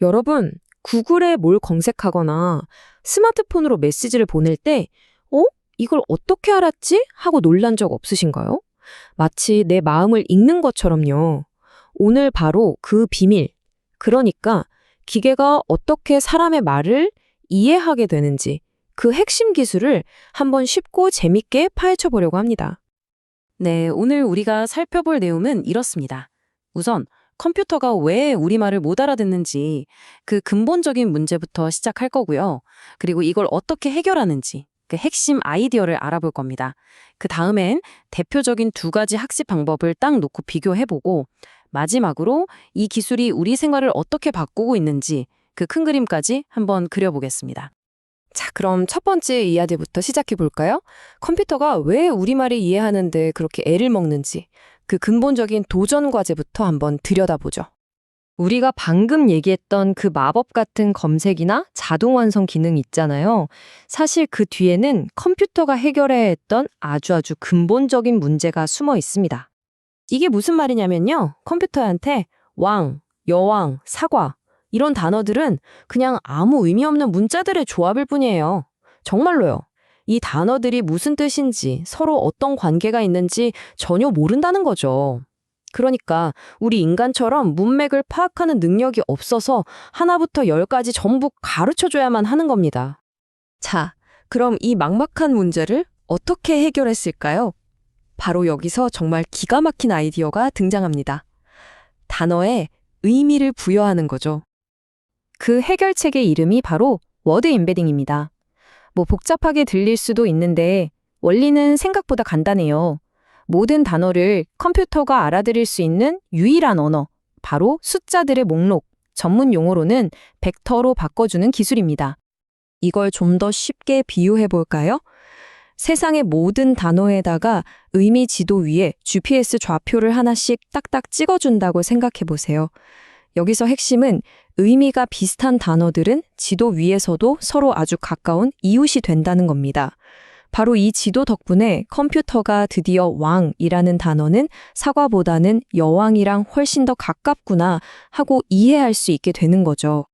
여러분, 구글에 뭘 검색하거나 스마트폰으로 메시지를 보낼 때, 어? 이걸 어떻게 알았지? 하고 놀란 적 없으신가요? 마치 내 마음을 읽는 것처럼요. 오늘 바로 그 비밀, 그러니까 기계가 어떻게 사람의 말을 이해하게 되는지 그 핵심 기술을 한번 쉽고 재밌게 파헤쳐 보려고 합니다. 네, 오늘 우리가 살펴볼 내용은 이렇습니다. 우선 컴퓨터가 왜 우리말을 못 알아듣는지 그 근본적인 문제부터 시작할 거고요. 그리고 이걸 어떻게 해결하는지 그 핵심 아이디어를 알아볼 겁니다. 그 다음엔 대표적인 두 가지 학습 방법을 딱 놓고 비교해보고 마지막으로 이 기술이 우리 생활을 어떻게 바꾸고 있는지 그 큰 그림까지 한번 그려보겠습니다. 자, 그럼 첫 번째 이야기부터 시작해 볼까요? 컴퓨터가 왜 우리말을 이해하는데 그렇게 애를 먹는지 그 근본적인 도전 과제부터 한번 들여다보죠. 우리가 방금 얘기했던 그 마법 같은 검색이나 자동 완성 기능 있잖아요. 사실 그 뒤에는 컴퓨터가 해결해야 했던 아주 근본적인 문제가 숨어 있습니다. 이게 무슨 말이냐면요. 컴퓨터한테 왕, 여왕, 사과 이런 단어들은 그냥 아무 의미 없는 문자들의 조합일 뿐이에요. 정말로요. 이 단어들이 무슨 뜻인지, 서로 어떤 관계가 있는지 전혀 모른다는 거죠. 그러니까 우리 인간처럼 문맥을 파악하는 능력이 없어서 하나부터 열까지 전부 가르쳐줘야만 하는 겁니다. 자, 그럼 이 막막한 문제를 어떻게 해결했을까요? 바로 여기서 정말 기가 막힌 아이디어가 등장합니다. 단어에 의미를 부여하는 거죠. 그 해결책의 이름이 바로 워드 임베딩입니다. 뭐 복잡하게 들릴 수도 있는데 원리는 생각보다 간단해요. 모든 단어를 컴퓨터가 알아들을 수 있는 유일한 언어, 바로 숫자들의 목록, 전문 용어로는 벡터로 바꿔주는 기술입니다. 이걸 좀 더 쉽게 비유해 볼까요? 세상의 모든 단어에다가 의미 지도 위에 GPS 좌표를 하나씩 딱딱 찍어준다고 생각해 보세요. 여기서 핵심은 의미가 비슷한 단어들은 지도 위에서도 서로 아주 가까운 이웃이 된다는 겁니다. 바로 이 지도 덕분에 컴퓨터가 드디어 왕이라는 단어는 사과보다는 여왕이랑 훨씬 더 가깝구나 하고 이해할 수 있게 되는 거죠.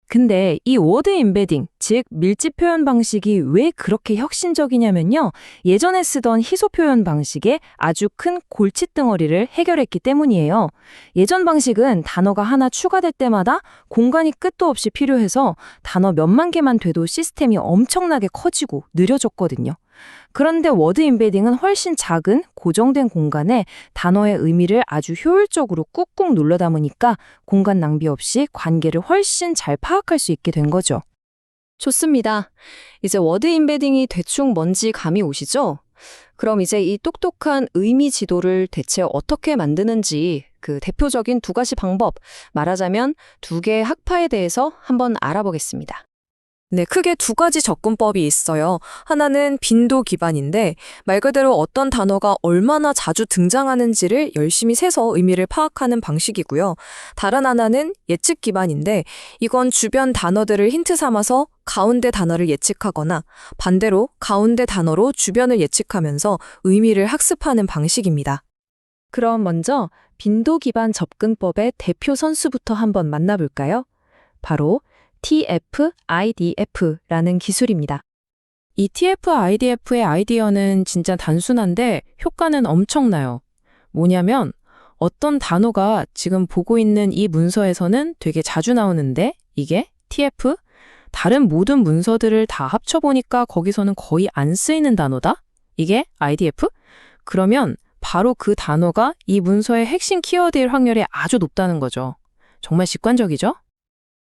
근데 이 워드 임베딩, 즉 밀집 표현 방식이 왜 그렇게 혁신적이냐면요. 예전에 쓰던 희소 표현 방식의 아주 큰 골칫덩어리를 해결했기 때문이에요. 예전 방식은 단어가 하나 추가될 때마다 공간이 끝도 없이 필요해서 단어 몇만 개만 돼도 시스템이 엄청나게 커지고 느려졌거든요. 그런데 워드 임베딩은 훨씬 작은 고정된 공간에 단어의 의미를 아주 효율적으로 꾹꾹 눌러 담으니까 공간 낭비 없이 관계를 훨씬 잘 파악할 수 있게 된 거죠. 좋습니다. 이제 워드 임베딩이 대충 뭔지 감이 오시죠? 그럼 이제 이 똑똑한 의미 지도를 대체 어떻게 만드는지 그 대표적인 두 가지 방법, 말하자면 두 개의 학파에 대해서 한번 알아보겠습니다. 네, 크게 두 가지 접근법이 있어요. 하나는 빈도 기반인데 말 그대로 어떤 단어가 얼마나 자주 등장하는지를 열심히 세서 의미를 파악하는 방식이고요. 다른 하나는 예측 기반인데 이건 주변 단어들을 힌트 삼아서 가운데 단어를 예측하거나 반대로 가운데 단어로 주변을 예측하면서 의미를 학습하는 방식입니다. 그럼 먼저 빈도 기반 접근법의 대표 선수부터 한번 만나볼까요? 바로 TF-IDF라는 기술입니다. 이 TF-IDF의 아이디어는 진짜 단순한데 효과는 엄청나요. 뭐냐면 어떤 단어가 지금 보고 있는 이 문서에서는 되게 자주 나오는데 이게 TF? 다른 모든 문서들을 다 합쳐보니까 거기서는 거의 안 쓰이는 단어다? 이게 IDF? 그러면 바로 그 단어가 이 문서의 핵심 키워드일 확률이 아주 높다는 거죠. 정말 직관적이죠?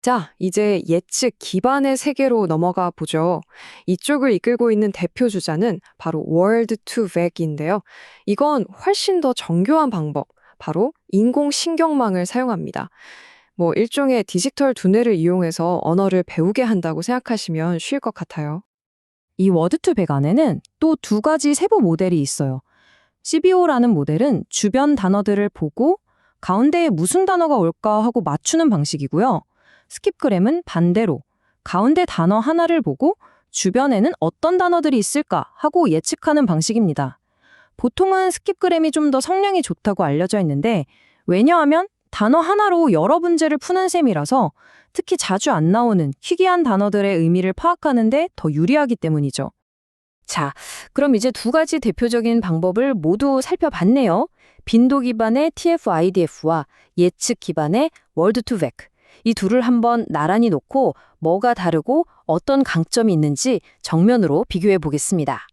자, 이제 예측 기반의 세계로 넘어가 보죠. 이쪽을 이끌고 있는 대표 주자는 바로 Word2Vec인데요. 이건 훨씬 더 정교한 방법, 바로 인공신경망을 사용합니다. 일종의 디지털 두뇌를 이용해서 언어를 배우게 한다고 생각하시면 쉬울 것 같아요. 이 Word2Vec 안에는 또 두 가지 세부 모델이 있어요. CBO라는 모델은 주변 단어들을 보고 가운데에 무슨 단어가 올까 하고 맞추는 방식이고요. 스킵그램은 반대로 가운데 단어 하나를 보고 주변에는 어떤 단어들이 있을까 하고 예측하는 방식입니다. 보통은 스킵그램이 좀 더 성능이 좋다고 알려져 있는데 왜냐하면 단어 하나로 여러 문제를 푸는 셈이라서 특히 자주 안 나오는 희귀한 단어들의 의미를 파악하는 데 더 유리하기 때문이죠. 자, 그럼 이제 두 가지 대표적인 방법을 모두 살펴봤네요. 빈도 기반의 TF-IDF와 예측 기반의 Word2Vec. 이 둘을 한번 나란히 놓고 뭐가 다르고 어떤 강점이 있는지 정면으로 비교해 보겠습니다.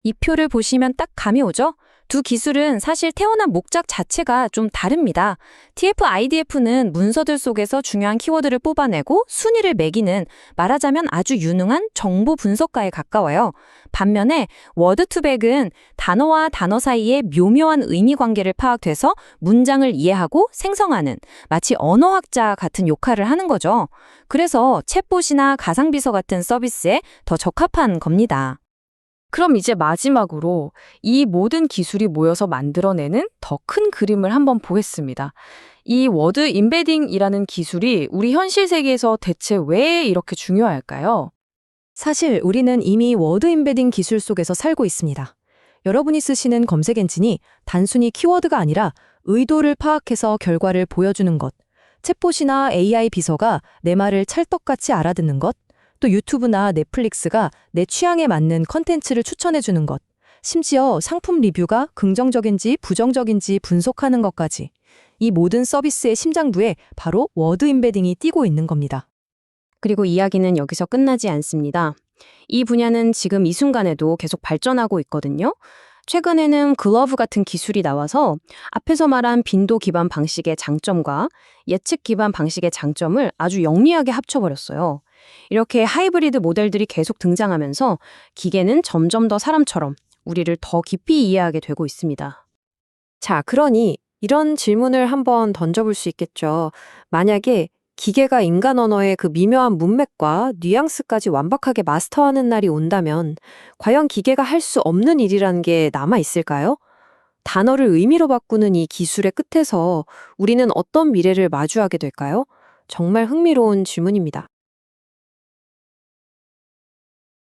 이 표를 보시면 딱 감이 오죠? 두 기술은 사실 태어난 목적 자체가 좀 다릅니다. TF-IDF는 문서들 속에서 중요한 키워드를 뽑아내고 순위를 매기는, 말하자면 아주 유능한 정보 분석가에 가까워요. 반면에 워드2백은 단어와 단어 사이의 묘묘한 의미 관계를 파악해서 문장을 이해하고 생성하는, 마치 언어학자 같은 역할을 하는 거죠. 그래서 챗봇이나 가상비서 같은 서비스에 더 적합한 겁니다. 그럼 이제 마지막으로 이 모든 기술이 모여서 만들어내는 더 큰 그림을 한번 보겠습니다. 이 워드 임베딩이라는 기술이 우리 현실 세계에서 대체 왜 이렇게 중요할까요? 사실 우리는 이미 워드 임베딩 기술 속에서 살고 있습니다. 여러분이 쓰시는 검색 엔진이 단순히 키워드가 아니라 의도를 파악해서 결과를 보여주는 것, 챗봇이나 AI 비서가 내 말을 찰떡같이 알아듣는 것, 또 유튜브나 넷플릭스가 내 취향에 맞는 컨텐츠를 추천해주는 것, 심지어 상품 리뷰가 긍정적인지 부정적인지 분석하는 것까지. 이 모든 서비스의 심장부에 바로 워드 임베딩이 뛰고 있는 겁니다. 그리고 이야기는 여기서 끝나지 않습니다. 이 분야는 지금 이 순간에도 계속 발전하고 있거든요. 최근에는 글러브 같은 기술이 나와서 앞에서 말한 빈도 기반 방식의 장점과 예측 기반 방식의 장점을 아주 영리하게 합쳐버렸어요. 이렇게 하이브리드 모델들이 계속 등장하면서 기계는 점점 더 사람처럼 우리를 더 깊이 이해하게 되고 있습니다. 자, 그러니 이런 질문을 한번 던져볼 수 있겠죠. 만약에 기계가 인간 언어의 그 미묘한 문맥과 뉘앙스까지 완벽하게 마스터하는 날이 온다면 과연 기계가 할 수 없는 일이라는 게 남아 있을까요? 단어를 의미로 바꾸는 이 기술의 끝에서 우리는 어떤 미래를 마주하게 될까요? 정말 흥미로운 질문입니다.